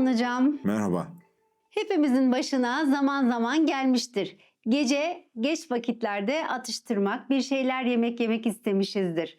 Erdoğan Hocam. Merhaba. Hepimizin başına zaman zaman gelmiştir. Gece geç vakitlerde atıştırmak, bir şeyler yemek istemişizdir.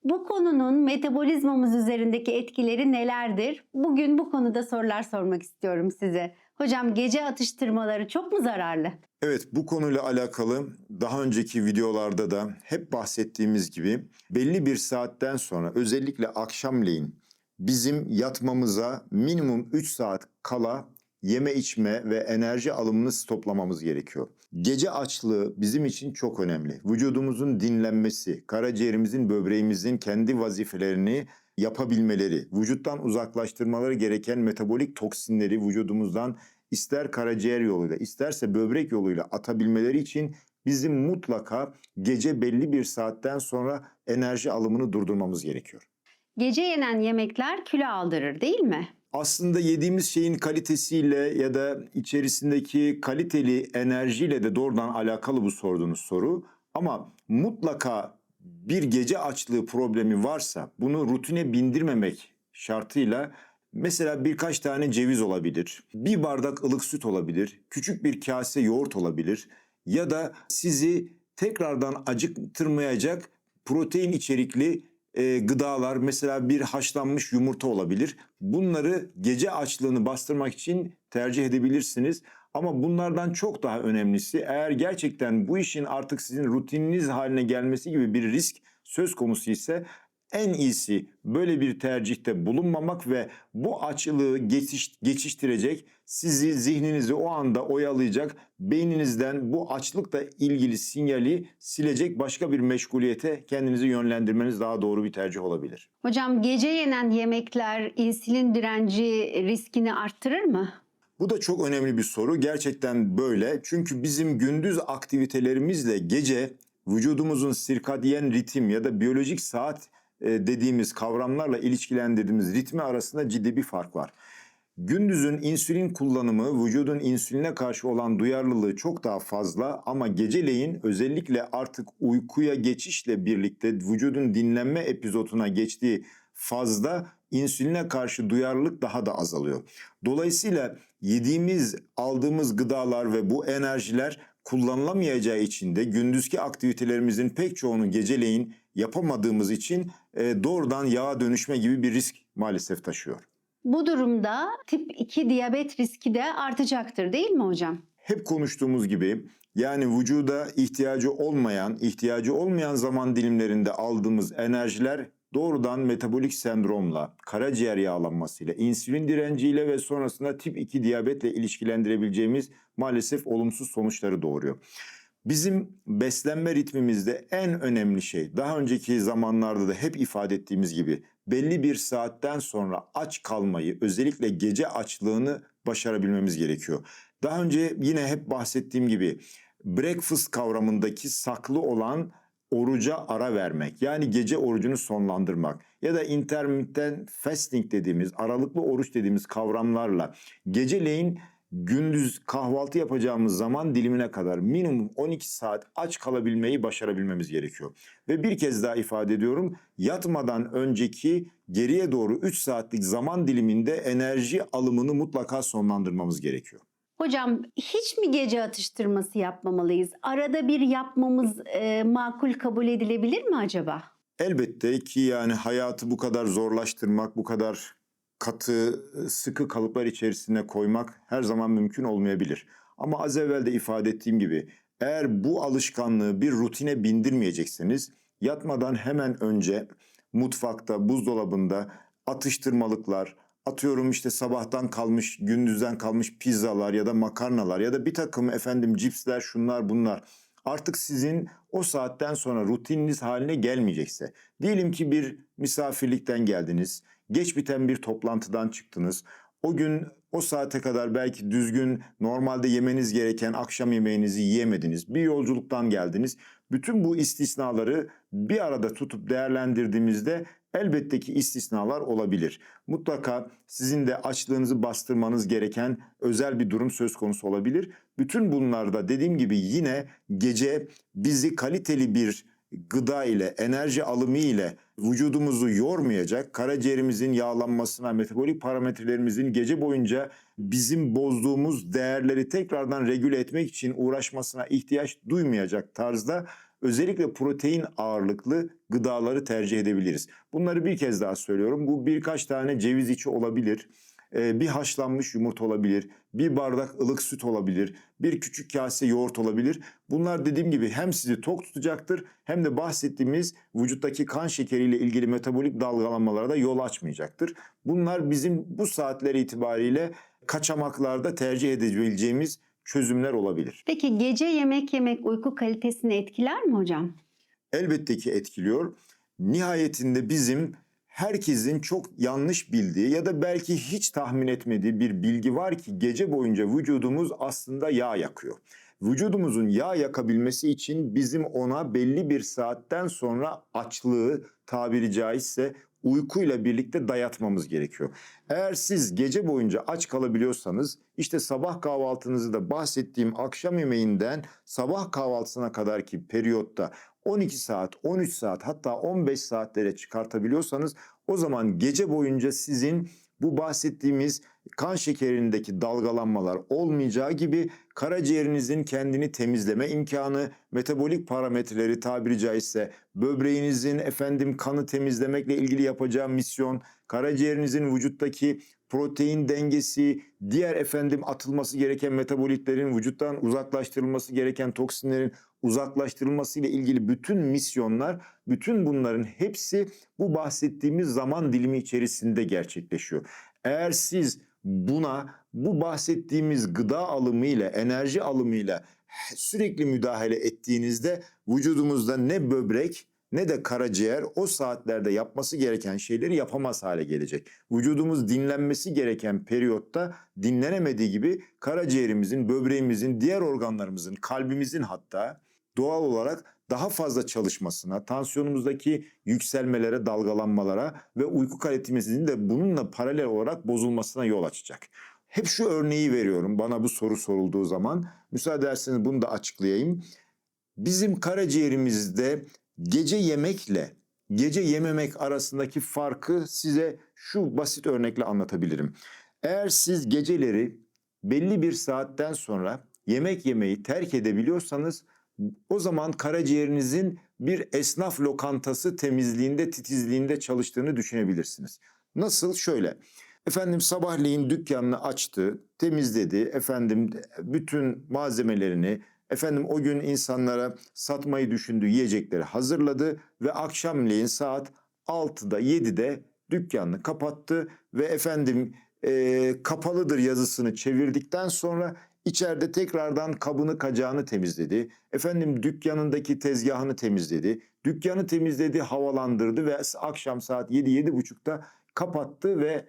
Bu konunun metabolizmamız üzerindeki etkileri nelerdir? Bugün bu konuda sorular sormak istiyorum size. Hocam gece atıştırmaları çok mu zararlı? Evet, bu konuyla alakalı daha önceki videolarda da hep bahsettiğimiz gibi belli bir saatten sonra özellikle akşamleyin bizim yatmamıza minimum 3 saat kala yeme içme ve enerji alımını stoplamamız gerekiyor. Gece açlığı bizim için çok önemli. Vücudumuzun dinlenmesi, karaciğerimizin, böbreğimizin kendi vazifelerini yapabilmeleri, vücuttan uzaklaştırmaları gereken metabolik toksinleri vücudumuzdan ister karaciğer yoluyla isterse böbrek yoluyla atabilmeleri için bizim mutlaka gece belli bir saatten sonra enerji alımını durdurmamız gerekiyor. Gece yenen yemekler kilo aldırır değil mi? Aslında yediğimiz şeyin kalitesiyle ya da içerisindeki kaliteli enerjiyle de doğrudan alakalı bu sorduğunuz soru. Ama mutlaka bir gece açlığı problemi varsa bunu rutine bindirmemek şartıyla mesela birkaç tane ceviz olabilir, bir bardak ılık süt olabilir, küçük bir kase yoğurt olabilir ya da sizi tekrardan acıktırmayacak protein içerikli gıdalar, mesela bir haşlanmış yumurta olabilir. Bunları gece açlığını bastırmak için tercih edebilirsiniz. Ama bunlardan çok daha önemlisi, eğer gerçekten bu işin artık sizin rutininiz haline gelmesi gibi bir risk söz konusu ise en iyisi böyle bir tercihte bulunmamak ve bu açlığı geçiştirecek, sizi, zihninizi o anda oyalayacak, beyninizden bu açlıkla ilgili sinyali silecek başka bir meşguliyete kendinizi yönlendirmeniz daha doğru bir tercih olabilir. Hocam gece yenen yemekler insülin direnci riskini arttırır mı? Bu da çok önemli bir soru. Gerçekten böyle. Çünkü bizim gündüz aktivitelerimizle gece vücudumuzun sirkadiyen ritim ya da biyolojik saat dediğimiz kavramlarla ilişkilendirdiğimiz ritmi arasında ciddi bir fark var. Gündüzün insülin kullanımı, vücudun insüline karşı olan duyarlılığı çok daha fazla ama geceleyin özellikle artık uykuya geçişle birlikte vücudun dinlenme epizoduna geçtiği fazda insüline karşı duyarlılık daha da azalıyor. Dolayısıyla yediğimiz, aldığımız gıdalar ve bu enerjiler kullanılamayacağı için de gündüzki aktivitelerimizin pek çoğunu geceleyin yapamadığımız için doğrudan yağa dönüşme gibi bir risk maalesef taşıyor. Bu durumda tip 2 diyabet riski de artacaktır değil mi hocam? Hep konuştuğumuz gibi yani vücuda ihtiyacı olmayan zaman dilimlerinde aldığımız enerjiler doğrudan metabolik sendromla, karaciğer yağlanmasıyla, insülin direnciyle ve sonrasında tip 2 diyabetle ilişkilendirebileceğimiz maalesef olumsuz sonuçları doğuruyor. Bizim beslenme ritmimizde en önemli şey, daha önceki zamanlarda da hep ifade ettiğimiz gibi belli bir saatten sonra aç kalmayı, özellikle gece açlığını başarabilmemiz gerekiyor. Daha önce yine hep bahsettiğim gibi breakfast kavramındaki saklı olan oruca ara vermek, yani gece orucunu sonlandırmak ya da intermittent fasting dediğimiz, aralıklı oruç dediğimiz kavramlarla geceleyin gündüz kahvaltı yapacağımız zaman dilimine kadar minimum 12 saat aç kalabilmeyi başarabilmemiz gerekiyor. Ve bir kez daha ifade ediyorum, yatmadan önceki geriye doğru 3 saatlik zaman diliminde enerji alımını mutlaka sonlandırmamız gerekiyor. Hocam hiç mi gece atıştırması yapmamalıyız? Arada bir yapmamız makul kabul edilebilir mi acaba? Elbette ki yani hayatı bu kadar zorlaştırmak, bu kadar katı, sıkı kalıplar içerisine koymak her zaman mümkün olmayabilir. Ama az evvel de ifade ettiğim gibi eğer bu alışkanlığı bir rutine bindirmeyecekseniz yatmadan hemen önce mutfakta, buzdolabında atıştırmalıklar, atıyorum işte sabahtan kalmış, gündüzden kalmış pizzalar ya da makarnalar ya da bir takım cipsler, şunlar bunlar artık sizin o saatten sonra rutininiz haline gelmeyecekse, diyelim ki bir misafirlikten geldiniz, geç biten bir toplantıdan çıktınız, o gün o saate kadar belki düzgün normalde yemeniz gereken akşam yemeğinizi yiyemediniz, bir yolculuktan geldiniz. Bütün bu istisnaları bir arada tutup değerlendirdiğimizde elbette ki istisnalar olabilir. Mutlaka sizin de açlığınızı bastırmanız gereken özel bir durum söz konusu olabilir. Bütün bunlarda dediğim gibi yine gece bizi kaliteli bir gıda ile, enerji alımı ile vücudumuzu yormayacak, karaciğerimizin yağlanmasına, metabolik parametrelerimizin gece boyunca bizim bozduğumuz değerleri tekrardan regüle etmek için uğraşmasına ihtiyaç duymayacak tarzda özellikle protein ağırlıklı gıdaları tercih edebiliriz. Bunları bir kez daha söylüyorum. Bu birkaç tane ceviz içi olabilir. Bir haşlanmış yumurta olabilir, bir bardak ılık süt olabilir, bir küçük kase yoğurt olabilir. Bunlar dediğim gibi hem sizi tok tutacaktır hem de bahsettiğimiz vücuttaki kan şekeriyle ilgili metabolik dalgalanmalara da yol açmayacaktır. Bunlar bizim bu saatler itibariyle kaçamaklarda tercih edebileceğimiz çözümler olabilir. Peki gece yemek yemek uyku kalitesini etkiler mi hocam? Elbette ki etkiliyor. Nihayetinde bizim herkesin çok yanlış bildiği ya da belki hiç tahmin etmediği bir bilgi var ki gece boyunca vücudumuz aslında yağ yakıyor. Vücudumuzun yağ yakabilmesi için bizim ona belli bir saatten sonra açlığı tabiri caizse uykuyla birlikte dayatmamız gerekiyor. Eğer siz gece boyunca aç kalabiliyorsanız işte sabah kahvaltınızı da bahsettiğim akşam yemeğinden sabah kahvaltısına kadarki periyotta 12 saat, 13 saat hatta 15 saatlere çıkartabiliyorsanız o zaman gece boyunca sizin bu bahsettiğimiz kan şekerindeki dalgalanmalar olmayacağı gibi karaciğerinizin kendini temizleme imkanı, metabolik parametreleri tabiri caizse böbreğinizin kanı temizlemekle ilgili yapacağı misyon, karaciğerinizin vücuttaki protein dengesi, diğer atılması gereken metabolitlerin vücuttan uzaklaştırılması gereken toksinlerin uzaklaştırılması ile ilgili bütün misyonlar, bütün bunların hepsi bu bahsettiğimiz zaman dilimi içerisinde gerçekleşiyor. Eğer siz bu bahsettiğimiz gıda alımıyla, enerji alımıyla sürekli müdahale ettiğinizde vücudumuzda ne böbrek ne de karaciğer o saatlerde yapması gereken şeyleri yapamaz hale gelecek. Vücudumuz dinlenmesi gereken periyotta dinlenemediği gibi karaciğerimizin, böbreğimizin, diğer organlarımızın, kalbimizin hatta doğal olarak daha fazla çalışmasına, tansiyonumuzdaki yükselmelere, dalgalanmalara ve uyku kalitemizin de bununla paralel olarak bozulmasına yol açacak. Hep şu örneği veriyorum bana bu soru sorulduğu zaman. Müsaade ederseniz bunu da açıklayayım. Bizim karaciğerimizde gece yemekle gece yememek arasındaki farkı size şu basit örnekle anlatabilirim. Eğer siz geceleri belli bir saatten sonra yemek yemeyi terk edebiliyorsanız o zaman karaciğerinizin bir esnaf lokantası temizliğinde, titizliğinde çalıştığını düşünebilirsiniz. Nasıl? Şöyle. Sabahleyin dükkanını açtı, temizledi, bütün malzemelerini, o gün insanlara satmayı düşündüğü yiyecekleri hazırladı ve akşamleyin saat 6'da 7'de dükkanını kapattı ve kapalıdır yazısını çevirdikten sonra içeride tekrardan kabını kacağını temizledi. Dükkanındaki tezgahını temizledi. Dükkanı temizledi, havalandırdı ve akşam saat 7-7.30'da kapattı ve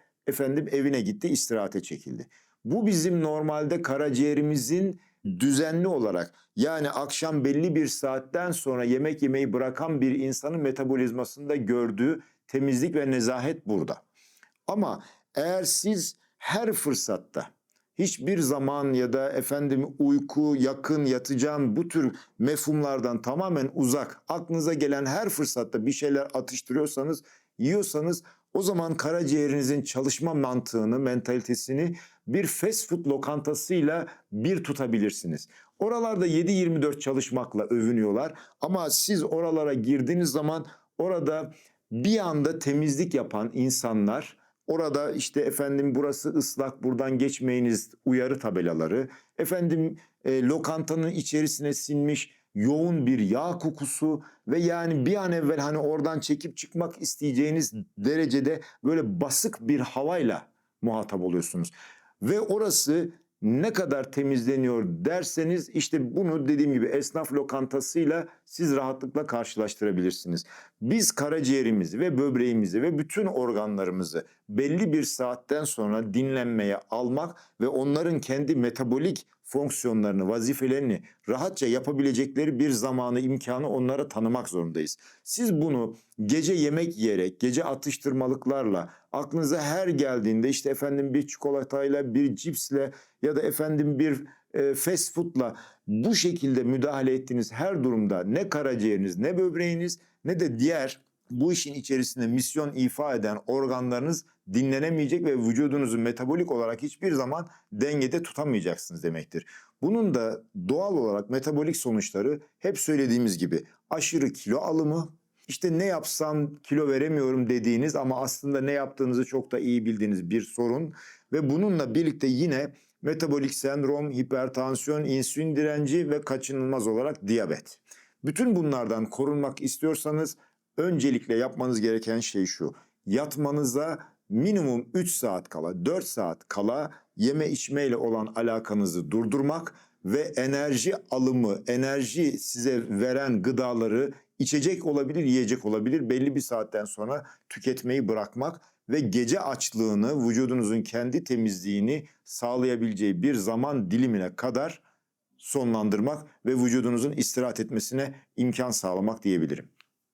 evine gitti, istirahate çekildi. Bu bizim normalde karaciğerimizin düzenli olarak yani akşam belli bir saatten sonra yemek yemeyi bırakan bir insanın metabolizmasında gördüğü temizlik ve nezahet burada. Ama eğer siz her fırsatta hiçbir zaman ya da uyku, yakın, yatacağım bu tür mefhumlardan tamamen uzak, aklınıza gelen her fırsatta bir şeyler atıştırıyorsanız, yiyorsanız o zaman karaciğerinizin çalışma mantığını, mentalitesini bir fast food lokantasıyla bir tutabilirsiniz. Oralarda 7/24 çalışmakla övünüyorlar ama siz oralara girdiğiniz zaman orada bir anda temizlik yapan insanlar, orada burası ıslak buradan geçmeyiniz uyarı tabelaları, lokantanın içerisine sinmiş yoğun bir yağ kokusu ve yani bir an evvel oradan çekip çıkmak isteyeceğiniz derecede böyle basık bir havayla muhatap oluyorsunuz. Ve orası ne kadar temizleniyor derseniz bunu dediğim gibi esnaf lokantasıyla siz rahatlıkla karşılaştırabilirsiniz. Biz karaciğerimizi ve böbreğimizi ve bütün organlarımızı belli bir saatten sonra dinlenmeye almak ve onların kendi metabolik fonksiyonlarını, vazifelerini rahatça yapabilecekleri bir zamanı, imkanı onlara tanımak zorundayız. Siz bunu gece yemek yiyerek, gece atıştırmalıklarla, aklınıza her geldiğinde bir çikolatayla, bir cipsle ya da bir fast food'la bu şekilde müdahale ettiğiniz her durumda ne karaciğeriniz, ne böbreğiniz, ne de diğer bu işin içerisinde misyon ifa eden organlarınız dinlenemeyecek ve vücudunuzu metabolik olarak hiçbir zaman dengede tutamayacaksınız demektir. Bunun da doğal olarak metabolik sonuçları hep söylediğimiz gibi aşırı kilo alımı, işte ne yapsam kilo veremiyorum dediğiniz ama aslında ne yaptığınızı çok da iyi bildiğiniz bir sorun ve bununla birlikte yine metabolik sendrom, hipertansiyon, insülin direnci ve kaçınılmaz olarak diyabet. Bütün bunlardan korunmak istiyorsanız öncelikle yapmanız gereken şey şu: yatmanıza minimum 3 saat kala, 4 saat kala yeme içmeyle olan alakanızı durdurmak ve enerji alımı, enerji size veren gıdaları içecek olabilir, yiyecek olabilir, belli bir saatten sonra tüketmeyi bırakmak ve gece açlığını, vücudunuzun kendi temizliğini sağlayabileceği bir zaman dilimine kadar sonlandırmak ve vücudunuzun istirahat etmesine imkan sağlamak diyebilirim.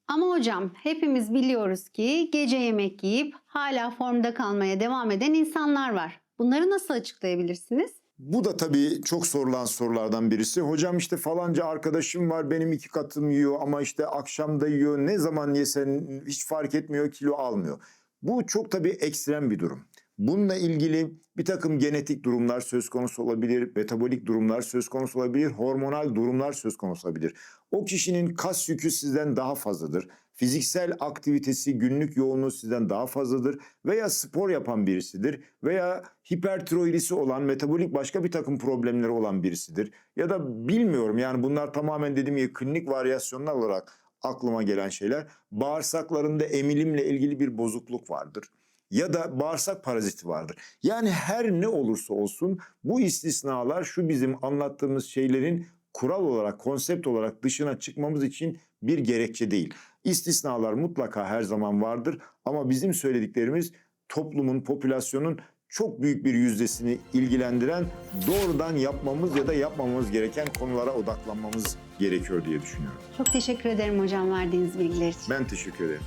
Ama hocam hepimiz biliyoruz ki gece yemek yiyip hala formda kalmaya devam eden insanlar var. Bunları nasıl açıklayabilirsiniz? Bu da tabii çok sorulan sorulardan birisi. Hocam işte falanca arkadaşım var, benim 2 katım yiyor ama işte akşam da yiyor. Ne zaman yesen hiç fark etmiyor, kilo almıyor. Bu çok tabii ekstrem bir durum. Bununla ilgili bir takım genetik durumlar söz konusu olabilir, metabolik durumlar söz konusu olabilir, hormonal durumlar söz konusu olabilir. O kişinin kas yükü sizden daha fazladır. Fiziksel aktivitesi, günlük yoğunluğu sizden daha fazladır veya spor yapan birisidir veya hipertiroidisi olan, metabolik başka bir takım problemleri olan birisidir. Ya da bilmiyorum, yani bunlar tamamen dediğim gibi klinik varyasyonlar olarak aklıma gelen şeyler. Bağırsaklarında emilimle ilgili bir bozukluk vardır ya da bağırsak paraziti vardır. Yani her ne olursa olsun bu istisnalar şu bizim anlattığımız şeylerin kural olarak, konsept olarak dışına çıkmamız için bir gerekçe değil. İstisnalar mutlaka her zaman vardır ama bizim söylediklerimiz toplumun, popülasyonun çok büyük bir yüzdesini ilgilendiren, doğrudan yapmamız ya da yapmamamız gereken konulara odaklanmamız gerekiyor diye düşünüyorum. Çok teşekkür ederim hocam verdiğiniz bilgiler için. Ben teşekkür ederim.